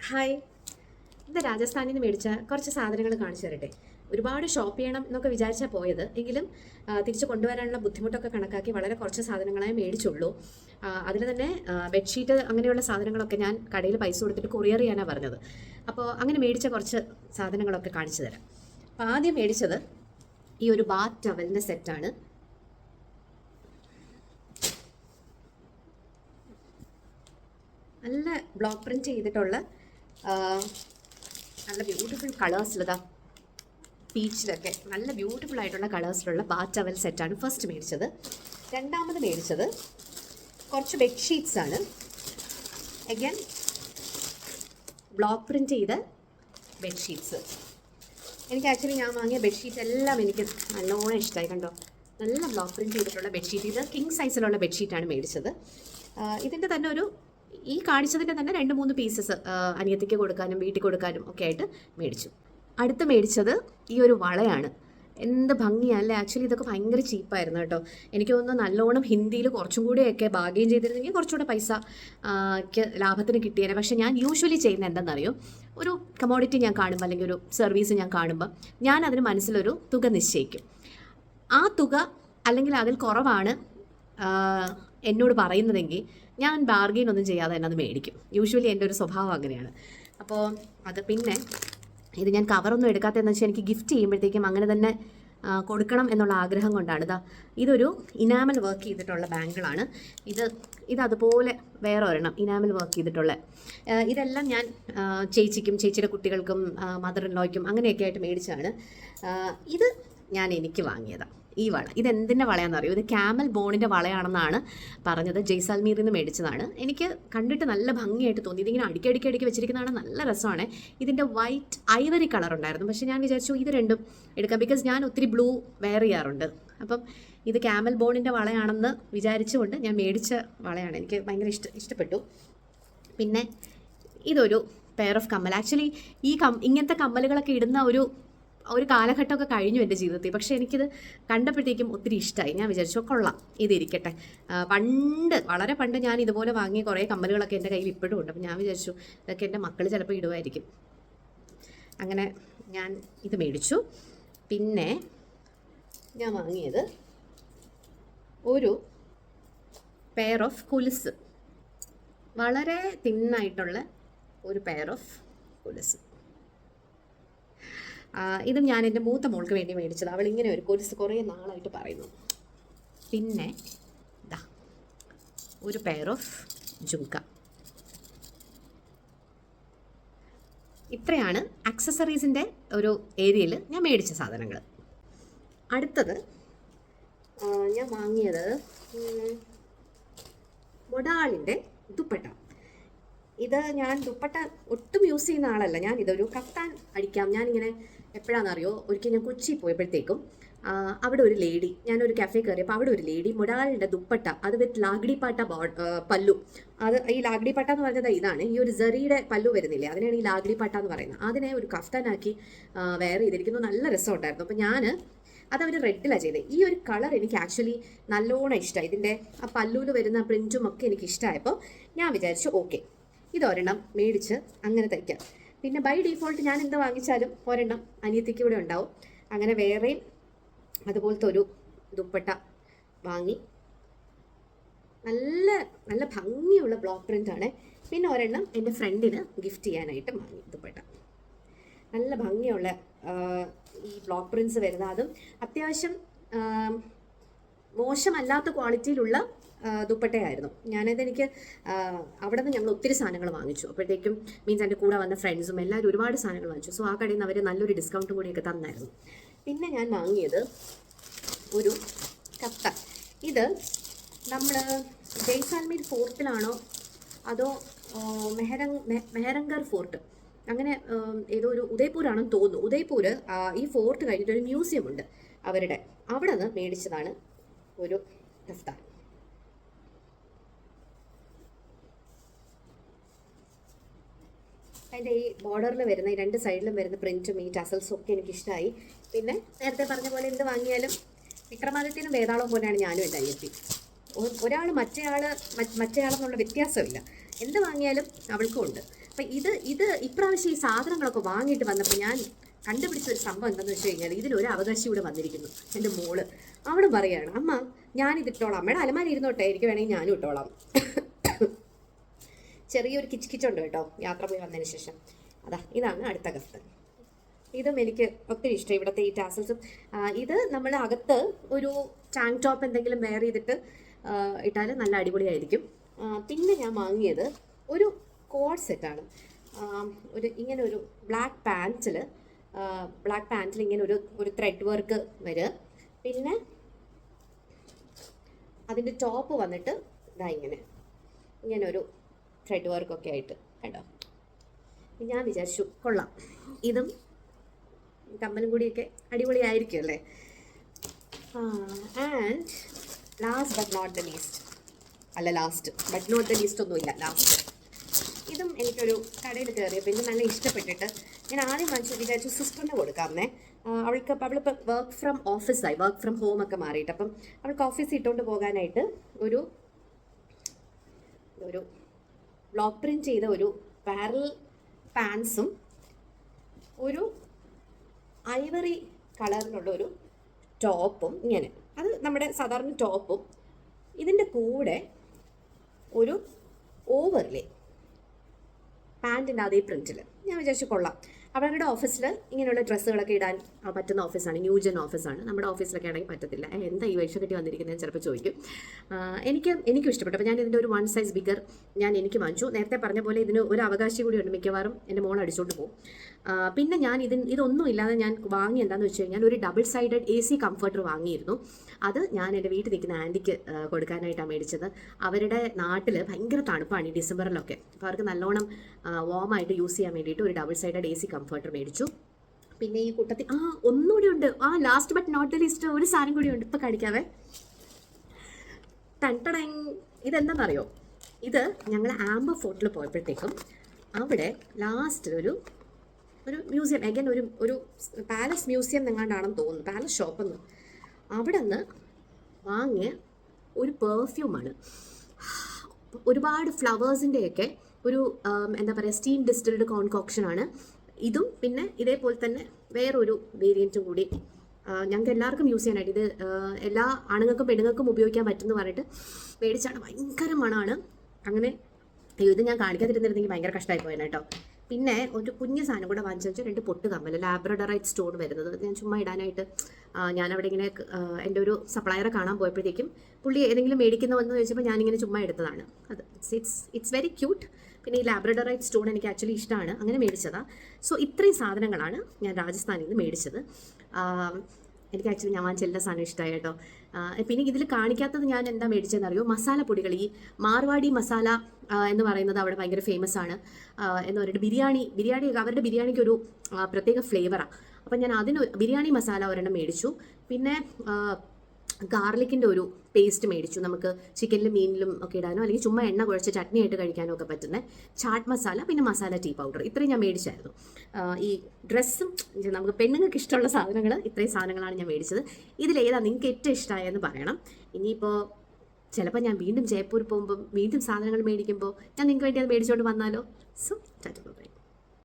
Hi, ഇത് രാജസ്ഥാനിൽ നിന്ന് മേടിച്ച കുറച്ച് സാധനങ്ങൾ കാണിച്ചു തരട്ടെ. ഒരുപാട് ഷോപ്പ് ചെയ്യണം എന്നൊക്കെ വിചാരിച്ചാൽ പോയത്, എങ്കിലും തിരിച്ച് കൊണ്ടുവരാനുള്ള ബുദ്ധിമുട്ടൊക്കെ കണക്കാക്കി വളരെ കുറച്ച് സാധനങ്ങളെ മേടിച്ചുള്ളൂ. അതിൽ തന്നെ ബെഡ്ഷീറ്റ് അങ്ങനെയുള്ള സാധനങ്ങളൊക്കെ ഞാൻ കടയിൽ പൈസ കൊടുത്തിട്ട് കൊറിയർ ചെയ്യാനാണ് പറഞ്ഞത്. അപ്പോൾ അങ്ങനെ മേടിച്ച കുറച്ച് സാധനങ്ങളൊക്കെ കാണിച്ചു തരാം. അപ്പോൾ ആദ്യം മേടിച്ചത് ഈ ഒരു ബാത്ത് ടവലിൻ്റെ സെറ്റാണ്. നല്ല ബ്ലോക്ക് പ്രിൻറ്റ് ചെയ്തിട്ടുള്ള നല്ല ബ്യൂട്ടിഫുൾ കളേഴ്സിലതാ പീച്ചിലൊക്കെ നല്ല ബ്യൂട്ടിഫുൾ ആയിട്ടുള്ള കളേഴ്സിലുള്ള ബാത്ത് ടവൽ സെറ്റാണ് ഫസ്റ്റ് മേടിച്ചത്. രണ്ടാമത് മേടിച്ചത് കുറച്ച് ബെഡ്ഷീറ്റ്സ് ആണ്. അഗൈൻ ബ്ലോക്ക് പ്രിൻറ്റ് ചെയ്ത ബെഡ്ഷീറ്റ്സ്. എനിക്ക് ആക്ച്വലി ഞാൻ വാങ്ങിയ ബെഡ്ഷീറ്റ് എല്ലാം എനിക്ക് നല്ലോണം ഇഷ്ടമായി. കണ്ടോ, നല്ല ബ്ലോക്ക് പ്രിൻറ്റ് ചെയ്തിട്ടുള്ള ബെഡ്ഷീറ്റ്. ഇത് കിങ് സൈസിലുള്ള ബെഡ്ഷീറ്റാണ് മേടിച്ചത്. ഇതിൻ്റെ തന്നെ ഈ കാണിച്ചതിൻ്റെ തന്നെ 2-3 പീസസ് അനിയത്തിക്ക് കൊടുക്കാനും വീട്ടിൽ കൊടുക്കാനും ഒക്കെ ആയിട്ട് മേടിച്ചു. അടുത്ത് മേടിച്ചത് ഈ ഒരു വളയാണ്. എന്ത് ഭംഗിയല്ലേ. ആക്ച്വലി ഇതൊക്കെ ഭയങ്കര ചീപ്പായിരുന്നു കേട്ടോ. എനിക്ക് തോന്നുന്നു നല്ലോണം ഹിന്ദിയിൽ കുറച്ചും കൂടിയൊക്കെ ബാർഗെയിൻ ചെയ്തിരുന്നെങ്കിൽ കുറച്ചുകൂടെ പൈസ ലാഭത്തിന് കിട്ടിയേനെ. പക്ഷേ ഞാൻ യൂഷ്വലി ചെയ്യുന്ന എന്തെന്നറിയോ, ഒരു കമോഡിറ്റി ഞാൻ കാണുമ്പോൾ അല്ലെങ്കിൽ ഒരു സർവീസ് ഞാൻ കാണുമ്പോൾ ഞാൻ അതിന് മനസ്സിലൊരു തുക നിശ്ചയിക്കും. ആ തുക അല്ലെങ്കിൽ അതിൽ കുറവാണ് എന്നോട് പറയുന്നതെങ്കിൽ ഞാൻ ബാർഗെയിൻ ഒന്നും ചെയ്യാതെ തന്നെ അത് മേടിക്കും. യൂഷ്വലി എൻ്റെ ഒരു സ്വഭാവം അങ്ങനെയാണ്. അപ്പോൾ അത് പിന്നെ ഇത് ഞാൻ കവറൊന്നും എടുക്കാത്തതെന്ന് വെച്ചാൽ എനിക്ക് ഗിഫ്റ്റ് ചെയ്യുമ്പോഴത്തേക്കും അങ്ങനെ തന്നെ കൊടുക്കണം എന്നുള്ള ആഗ്രഹം കൊണ്ടാണ്. ഇതൊരു ഇനാമൽ വർക്ക് ചെയ്തിട്ടുള്ള ബാങ്കിളാണ്. ഇത് അതുപോലെ വേറെ ഒരെണ്ണം ഇനാമൽ വർക്ക് ചെയ്തിട്ടുള്ള. ഇതെല്ലാം ഞാൻ ചേച്ചിക്കും ചേച്ചിയുടെ കുട്ടികൾക്കും മദർ ഇൻ ലോയ്ക്കും അങ്ങനെയൊക്കെ ആയിട്ട് മേടിച്ചതാണ്. ഇത് ഞാൻ എനിക്ക് വാങ്ങിയതാണ്. ഈ വള ഇതെന്തിൻ്റെ വളയാണെന്ന് അറിയോ? ഇത് ക്യാമൽ ബോണിൻ്റെ വളയാണെന്നാണ് പറഞ്ഞത്. ജയ്സാൽമീറിൽ നിന്ന് മേടിച്ചതാണ്. എനിക്ക് കണ്ടിട്ട് നല്ല ഭംഗിയായിട്ട് തോന്നി. ഇതിങ്ങനെ അടുക്കി വെച്ചിരിക്കുന്നതാണ്. നല്ല രസമാണ്. ഇതിൻ്റെ വൈറ്റ് ഐവറി കളർ ഉണ്ടായിരുന്നു, പക്ഷേ ഞാൻ വിചാരിച്ചു ഇത് രണ്ടും എടുക്കാം. ബിക്കോസ് ഞാൻ ഒത്തിരി ബ്ലൂ വെയർ ചെയ്യാറുണ്ട്. അപ്പം ഇത് ക്യാമൽ ബോണിൻ്റെ വളയാണെന്ന് വിചാരിച്ചുകൊണ്ട് ഞാൻ മേടിച്ച വളയാണ്. എനിക്ക് ഭയങ്കര ഇഷ്ടപ്പെട്ടു. പിന്നെ ഇതൊരു പെയർ ഓഫ് കമ്മൽ. ആക്ച്വലി ഇങ്ങനത്തെ കമ്മലുകളൊക്കെ ഇടുന്ന ഒരു കാലഘട്ടമൊക്കെ കഴിഞ്ഞു എൻ്റെ ജീവിതത്തിൽ. പക്ഷേ എനിക്കിത് കണ്ടപ്പോഴത്തേക്കും ഒത്തിരി ഇഷ്ടമായി. ഞാൻ വിചാരിച്ചു കൊള്ളാം, ഇതിരിക്കട്ടെ. വളരെ പണ്ട് ഞാൻ ഇതുപോലെ വാങ്ങിയ കുറേ കമ്മലുകളൊക്കെ എൻ്റെ കയ്യിൽ ഇപ്പോഴും ഉണ്ട്. അപ്പം ഞാൻ വിചാരിച്ചു ഇതൊക്കെ എൻ്റെ മക്കൾ ചിലപ്പോൾ ഇടുമായിരിക്കും. അങ്ങനെ ഞാൻ ഇത് മേടിച്ചു. പിന്നെ ഞാൻ വാങ്ങിയത് ഒരു പെയർ ഓഫ് കൊലുസ്. വളരെ തിന്നായിട്ടുള്ള ഒരു പെയർ ഓഫ് കൊലുസ്. ഇതും ഞാൻ എൻ്റെ മൂത്ത മോൾക്ക് വേണ്ടി മേടിച്ചത്. അവൾ ഇങ്ങനെ ഒരു കൊലുസ് കുറേ നാളായിട്ട് പറയുന്നു. പിന്നെ ഒരു പെയർ ഓഫ് ജുംക്ക. ഇത്രയാണ് ആക്സസറീസിൻ്റെ ഒരു ഏരിയയിൽ ഞാൻ മേടിച്ച സാധനങ്ങൾ. അടുത്തത് ഞാൻ വാങ്ങിയത് മൊഡാളിൻ്റെ ദുപ്പട്ട. ഇത് ഞാൻ ദുപ്പട്ട ഒട്ടും യൂസ് ചെയ്യുന്ന ആളല്ല. ഞാൻ ഇതൊരു കഫ്താൻ അടിക്കാം. ഞാനിങ്ങനെ എപ്പോഴാണെന്നറിയോ, ഒരിക്കൽ ഞാൻ കൊച്ചി പോയപ്പോഴത്തേക്കും അവിടെ ഒരു ലേഡി, ഞാനൊരു കഫേ കയറിയപ്പോൾ അവിടെ ഒരു ലേഡി മൊഡാലിൻ്റെ ദുപ്പട്ട, അത് വിത്ത് ലാഗ്ഡി പാട്ട പല്ലു. ഈ ലാഗ്ഡി പാട്ട എന്ന് പറഞ്ഞത് ഇതാണ്. ഈ ഒരു സെറിയുടെ പല്ലു വരുന്നില്ലേ, അതിനാണ് ഈ ലാഗ്ഡി പാട്ട എന്ന് പറയുന്നത്. അതിനെ ഒരു കഫ്താനാക്കി വെയർ ചെയ്തിരിക്കുന്നു. നല്ല രസമുണ്ടായിരുന്നു. അപ്പോൾ അതവർ റെഡിലാണ് ചെയ്തത്. ഈ ഒരു കളർ എനിക്ക് ആക്ച്വലി നല്ലോണം ഇഷ്ടമായി. ഇതിൻ്റെ ആ പല്ലുവിൽ വരുന്ന പ്രിൻറ്റും ഒക്കെ എനിക്ക് ഇഷ്ടമായപ്പോൾ ഞാൻ വിചാരിച്ചു ഓക്കെ, ഇതൊരെണ്ണം മേടിച്ച് അങ്ങനെ തയ്ക്കാം. പിന്നെ ബൈ ഡീഫോൾട്ട് ഞാൻ എന്ത് വാങ്ങിച്ചാലും ഒരെണ്ണം അനിയത്തിക്ക് ഇവിടെ ഉണ്ടാവും. അങ്ങനെ വേറെയും അതുപോലത്തെ ഒരു ദുപ്പട്ട വാങ്ങി. നല്ല നല്ല ഭംഗിയുള്ള ബ്ലോക്ക് പ്രിൻ്റ് ആണ്. പിന്നെ ഒരെണ്ണം എൻ്റെ ഫ്രണ്ടിന് ഗിഫ്റ്റ് ചെയ്യാനായിട്ട് വാങ്ങി ദുപ്പട്ട. നല്ല ഭംഗിയുള്ള ഈ ബ്ലോക്ക് പ്രിൻറ്റ്സ് വരുന്ന, അതും അത്യാവശ്യം മോശമല്ലാത്ത ക്വാളിറ്റിയിലുള്ള ദുപ്പട്ടയായിരുന്നു. എനിക്ക് അവിടെ നിന്ന് ഞങ്ങൾ ഒത്തിരി സാധനങ്ങൾ വാങ്ങിച്ചു. അപ്പോഴത്തേക്കും മീൻസ് എൻ്റെ കൂടെ വന്ന ഫ്രണ്ട്സും എല്ലാവരും ഒരുപാട് സാധനങ്ങൾ വാങ്ങിച്ചു. സോ ആ കടയിൽ നിന്ന് അവർ നല്ലൊരു ഡിസ്കൗണ്ടും കൂടിയൊക്കെ തന്നായിരുന്നു. പിന്നെ ഞാൻ വാങ്ങിയത് ഒരു കഫ്താൻ. ഇത് നമ്മൾ ജയ്സാൽമീർ ഫോർട്ടിലാണോ അതോ മെഹരംഗർ ഫോർട്ട്, അങ്ങനെ ഏതോ ഒരു ഉദയ്പൂരാണെന്ന് തോന്നുന്നു. ഉദയ്പൂർ ഈ ഫോർട്ട് കഴിഞ്ഞിട്ടൊരു മ്യൂസിയം ഉണ്ട് അവരുടെ. അവിടെ നിന്ന് മേടിച്ചതാണ് ഒരു കഫ്താൻ. അതിൻ്റെ ഈ ബോർഡറിൽ വരുന്ന ഈ 2 സൈഡിലും വരുന്ന പ്രിൻറ്റും ഈ ടസൽസും ഒക്കെ എനിക്കിഷ്ടമായി. പിന്നെ നേരത്തെ പറഞ്ഞ പോലെ എന്ത് വാങ്ങിയാലും വിക്രമാദിത്യനും വേതാളവും പോലെയാണ് ഞാനും എൻ്റെ അനിയത്തി. ഒരാൾ മറ്റേയാളെന്നുള്ള വ്യത്യാസമില്ല. എന്ത് വാങ്ങിയാലും അവൾക്കും ഉണ്ട്. അപ്പം ഇത് ഇപ്രാവശ്യം ഈ സാധനങ്ങളൊക്കെ വാങ്ങിയിട്ട് വന്നപ്പോൾ ഞാൻ കണ്ടുപിടിച്ച ഒരു സംഭവം എന്താണെന്ന് വെച്ച് കഴിഞ്ഞാൽ ഇതിലൊരു അവകാശം ഇവിടെ വന്നിരിക്കുന്നു. എൻ്റെ മോള് അവളും പറയുകയാണ്, അമ്മ ഞാനിത് ഇട്ടോളാം, അമ്മയുടെ അലമാരി ഇരുന്നോട്ടെ, എനിക്ക് വേണമെങ്കിൽ ഞാനും ഇട്ടോളാം. ചെറിയൊരു കിച്ചുണ്ട് കേട്ടോ യാത്ര പോയി വന്നതിന് ശേഷം. ഇതാണ് അടുത്ത ഗസ്റ്റ്. ഇതും എനിക്ക് ഒത്തിരി ഇഷ്ടം, ഇവിടുത്തെ ഈ ടാസൽസും. ഇത് നമ്മൾ അകത്ത് ഒരു ടാങ്ക് ടോപ്പ് എന്തെങ്കിലും വെയർ ചെയ്തിട്ട് ഇട്ടാൽ നല്ല അടിപൊളിയായിരിക്കും. പിന്നെ ഞാൻ വാങ്ങിയത് ഒരു കോഡ് സെറ്റാണ്. ഇങ്ങനെ ഒരു ബ്ലാക്ക് പാൻറ്റിൽ ഇങ്ങനെ ഒരു ത്രെഡ് വർക്ക് വരിക. പിന്നെ അതിൻ്റെ ടോപ്പ് വന്നിട്ട് ഇങ്ങനെ ഒരു ത്രെഡ് വർക്കൊക്കെ ആയിട്ട് കണ്ടോ. ഞാൻ വിചാരിച്ചു കൊള്ളാം, ഇതും കമ്മലും കൂടിയൊക്കെ അടിപൊളിയായിരിക്കും അല്ലേ. And last but not the least ഒന്നുമില്ല, ലാസ്റ്റ് ഇതും എനിക്കൊരു കടയിൽ കയറിയപ്പോൾ എനിക്ക് നല്ല ഇഷ്ടപ്പെട്ടിട്ട് ഞാൻ ആദ്യം വിചാരിച്ചു സിസ്റ്ററിന് കൊടുക്കാമെന്നേ. അവളിപ്പോൾ വർക്ക് ഫ്രം ഹോം ഒക്കെ മാറിയിട്ട്, അപ്പം അവൾക്ക് ഓഫീസിൽ ഇട്ടുകൊണ്ട് പോകാനായിട്ട് ഒരു ബ്ലോക്ക് പ്രിൻറ്റ് ചെയ്ത ഒരു പാരൽ പാൻസും ഒരു ഐവറി കളറിലുള്ള ഒരു ടോപ്പും, ഇങ്ങനെ അത് നമ്മുടെ സാധാരണ ടോപ്പും, ഇതിൻ്റെ കൂടെ ഒരു ഓവർലേ പാൻറ്റിൻ്റെ അതേ പ്രിൻറ്റിൽ. ഞാൻ വിചാരിച്ചു കൊള്ളാം. അവരുടെ ഓഫീസിൽ ഇങ്ങനെയുള്ള ഡ്രസ്സുകളൊക്കെ ഇടാൻ പറ്റുന്ന ഓഫീസാണ്, ന്യൂജൻ ഓഫീസാണ്. നമ്മുടെ ഓഫീസിലൊക്കെ ആണെങ്കിൽ പറ്റത്തില്ല. എന്താ ഈ വേഷം കെട്ടി വന്നിരിക്കുന്നത് ചിലപ്പോൾ ചോദിക്കും. എനിക്കും ഇഷ്ടപ്പെട്ടു. അപ്പോൾ ഞാൻ ഇതിൻ്റെ ഒരു 1 size ബിഗർ എനിക്ക് വാങ്ങിച്ചു. നേരത്തെ പറഞ്ഞ പോലെ ഇതിന് ഒരു അവകാശം കൂടിയുണ്ട്, മിക്കവാറും എൻ്റെ മോൾ അടിച്ചുകൊണ്ട് പോകും. പിന്നെ ഞാൻ ഇതൊന്നും ഇല്ലാതെ ഞാൻ വാങ്ങി എന്താണെന്ന് വെച്ച് കഴിഞ്ഞാൽ ഒരു ഡബിൾ സൈഡഡ് AC കംഫർട്ടർ വാങ്ങിയിരുന്നു. അത് ഞാൻ എൻ്റെ വീട്ടിൽ നിൽക്കുന്ന ആൻറ്റിക്ക് കൊടുക്കാനായിട്ടാണ് മേടിച്ചത്. അവരുടെ നാട്ടിൽ ഭയങ്കര തണുപ്പാണ് ഈ ഡിസംബറിലൊക്കെ. അപ്പോൾ അവർക്ക് നല്ലോണം വാമായിട്ട് യൂസ് ചെയ്യാൻ വേണ്ടിയിട്ട് ഒരു ഡബിൾ സൈഡഡ് AC കംഫർട്ടർ മേടിച്ചു. പിന്നെ ഈ കൂട്ടത്തിൽ ഒന്നുകൂടി ഉണ്ട്, last but not the least ഒരു സാധനം കൂടി ഉണ്ട്. ഇപ്പം കാണിക്കാവേ. ഇതെന്താണെന്നറിയോ, ഇത് ഞങ്ങൾ ആംബർ ഫോർട്ടിൽ പോയപ്പോഴത്തേക്കും അവിടെ ലാസ്റ്റ് ഒരു മ്യൂസിയം, അഗൈൻ ഒരു പാലസ് മ്യൂസിയം എങ്ങാണ്ടാണെന്ന് തോന്നുന്നു, പാലസ് ഷോപ്പെന്ന്. അവിടെ നിന്ന് വാങ്ങിയ ഒരു പെർഫ്യൂമാണ്. ഒരുപാട് ഫ്ലവേഴ്സിൻ്റെയൊക്കെ ഒരു എന്താ പറയുക, സ്റ്റീം ഡിസ്റ്റിൽഡ് കോൺകോക്ഷനാണ് ഇതും. പിന്നെ ഇതേപോലെ തന്നെ വേറൊരു വേരിയൻറ്റും കൂടി ഞങ്ങൾക്ക് എല്ലാവർക്കും യൂസ് ചെയ്യാനായിട്ട്. ഇത് എല്ലാ ആണുങ്ങൾക്കും പെണ്ണുങ്ങൾക്കും ഉപയോഗിക്കാൻ പറ്റുമെന്ന് പറഞ്ഞിട്ട് മേടിച്ചാണ്. ഭയങ്കര മണമാണ്. അങ്ങനെ ഇത് ഞാൻ കാണിക്കാതിരുന്നിരുന്നെങ്കിൽ ഭയങ്കര കഷ്ടമായി പോയേനെ കേട്ടോ. പിന്നെ ഒരു കുഞ്ഞു സാധനം കൂടെ വാങ്ങിച്ചു വെച്ചാൽ 2 പൊട്ട് കമ്മൽ, ലാബ്രഡറൈറ്റ് സ്റ്റോൺ വരുന്നത്. ഞാൻ ചുമ്മാ ഇടാനായിട്ട് ഞാനവിടെ ഇങ്ങനെ എൻ്റെ ഒരു സപ്ലയറെ കാണാൻ പോയപ്പോഴത്തേക്കും പുള്ളി ഏതെങ്കിലും മേടിക്കുന്നതെന്ന് ചോദിച്ചപ്പോൾ ഞാനിങ്ങനെ ചുമ്മാ എടുത്തതാണ്. അത് ഇറ്റ്സ് വെരി ക്യൂട്ട്. പിന്നെ ഈ ലാബ്രഡറൈറ്റ് സ്റ്റോൺ എനിക്ക് ആക്ച്വലി ഇഷ്ടമാണ്, അങ്ങനെ മേടിച്ചതാണ്. സോ ഇത്രയും സാധനങ്ങളാണ് ഞാൻ രാജസ്ഥാനിൽ നിന്ന് മേടിച്ചത്. എനിക്ക് ആക്ച്വലി ഞാൻ വാങ്ങിച്ച എല്ലാ സാധനം ഇഷ്ടമായി കേട്ടോ. പിന്നെ ഇതിൽ കാണിക്കാത്തത് ഞാൻ എന്താ മേടിച്ചതെന്ന് അറിയോ, മസാല പൊടികൾ. ഈ മാർവാടി മസാല എന്ന് പറയുന്നത് അവിടെ ഭയങ്കര ഫേമസ് ആണ് എന്ന് പറഞ്ഞിട്ട് ബിരിയാണി അവരുടെ ബിരിയാണിക്ക് ഒരു പ്രത്യേക ഫ്ലേവറാണ്. അപ്പം ഞാൻ ബിരിയാണി മസാല ഒരെണ്ണം മേടിച്ചു. പിന്നെ ഗാർലിക്കിൻ്റെ ഒരു പേസ്റ്റ് മേടിച്ചു, നമുക്ക് ചിക്കനിലും മീനിലും ഒക്കെ ഇടാനോ അല്ലെങ്കിൽ ചുമ്മാ എണ്ണ കുഴച്ച് ചട്നി ആയിട്ട് കഴിക്കാനോ ഒക്കെ പറ്റുന്ന ചാട്ട് മസാല, പിന്നെ മസാല ടീ പൗഡർ. ഇത്രയും ഞാൻ മേടിച്ചായിരുന്നു. ഈ ഡ്രസ്സും നമുക്ക് പെണ്ണുങ്ങൾക്ക് ഇഷ്ടമുള്ള സാധനങ്ങൾ, ഇത്രയും സാധനങ്ങളാണ് ഞാൻ മേടിച്ചത്. ഇതിലേതാ നിങ്ങൾക്ക് ഏറ്റവും ഇഷ്ടമായെന്ന് പറയണം. ഇനിയിപ്പോൾ ചിലപ്പോൾ ഞാൻ വീണ്ടും ജയ്പൂർ പോകുമ്പോൾ വീണ്ടും സാധനങ്ങൾ മേടിക്കുമ്പോൾ ഞാൻ നിങ്ങൾക്ക് വേണ്ടി അത് മേടിച്ചുകൊണ്ട് വന്നാലോ. So Tata by.